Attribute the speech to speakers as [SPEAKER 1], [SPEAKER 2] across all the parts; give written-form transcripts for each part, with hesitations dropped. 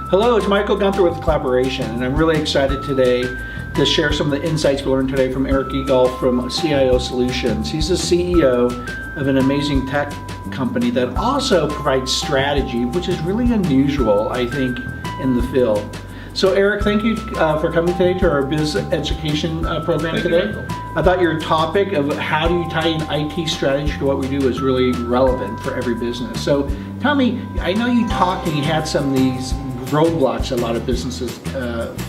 [SPEAKER 1] Hello, it's Michael Gunther with Collaboration, and I'm really excited today to share some of the insights we learned today from Eric Egolf from CIO Solutions. He's the CEO of an amazing tech company that also provides strategy, which is really unusual, I think, in the field. So Eric, thank you for coming today to our biz education program today. I thought your topic of how do you tie in IT strategy to what we do is really relevant for every business. So tell me, I know you talked and you had some of these roadblocks a lot of businesses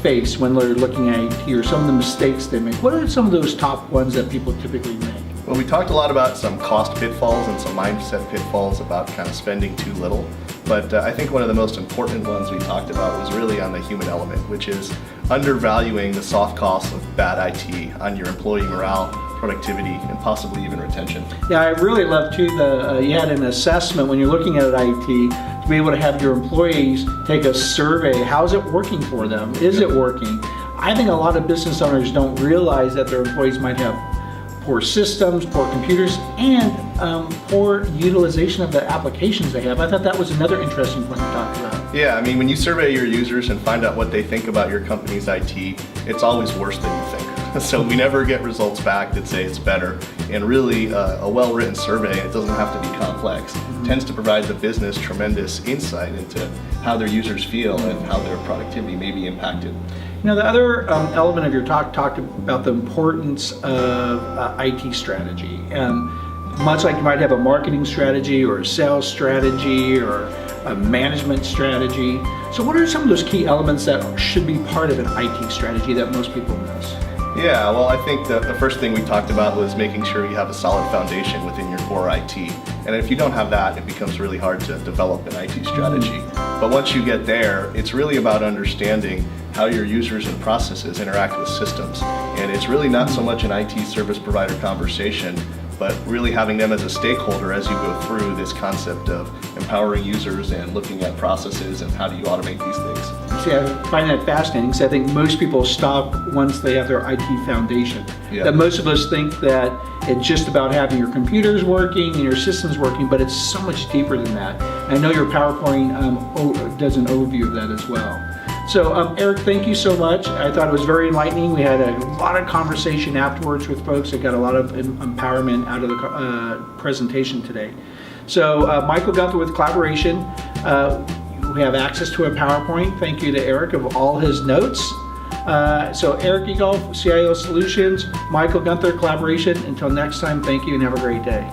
[SPEAKER 1] face when they're looking at IT, or some of the mistakes they make. What are some of those top ones that people typically make?
[SPEAKER 2] Well, we talked a lot about some cost pitfalls and some mindset pitfalls about kind of spending too little. But I think one of the most important ones we talked about was really on the human element, which is undervaluing the soft costs of bad IT on your employee morale, productivity, and possibly even retention.
[SPEAKER 1] Yeah, I really love too you had an assessment when you're looking at IT to be able to have your employees take a survey. How's it working for them? Is it working? I think a lot of business owners don't realize that their employees might have poor systems, poor computers, and poor utilization of the applications they have. I thought that was another interesting point you talked about.
[SPEAKER 2] Yeah, I mean, when you survey your users and find out what they think about your company's IT, it's always worse than you think. So we never get results back that say it's better. And really, a well-written survey, it doesn't have to be complex, tends to provide the business tremendous insight into how their users feel and how their productivity may be impacted.
[SPEAKER 1] You know, the other element of your talk talked about the importance of IT strategy. Much like you might have a marketing strategy or a sales strategy or a management strategy. So what are some of those key elements that should be part of an IT strategy that most people miss?
[SPEAKER 2] Yeah, well, I think the first thing we talked about was making sure you have a solid foundation within your core IT. And if you don't have that, it becomes really hard to develop an IT strategy. But once you get there, it's really about understanding how your users and processes interact with systems. And it's really not so much an IT service provider conversation, but really having them as a stakeholder as you go through this concept of empowering users and looking at processes and how do you automate these things.
[SPEAKER 1] See, I find that fascinating because I think most people stop once they have their IT foundation.
[SPEAKER 2] Yeah.
[SPEAKER 1] That most of us think that it's just about having your computers working and your systems working, but it's so much deeper than that. And I know your PowerPoint does an overview of that as well. So Eric, thank you so much. I thought it was very enlightening. We had a lot of conversation afterwards with folks that got a lot of empowerment out of the presentation today. So Michael Gunther with Collaboration. We have access to a PowerPoint. Thank you to Eric of all his notes. So Eric Egolf, CIO Solutions, Michael Gunther, Collaboration. Until next time, thank you and have a great day.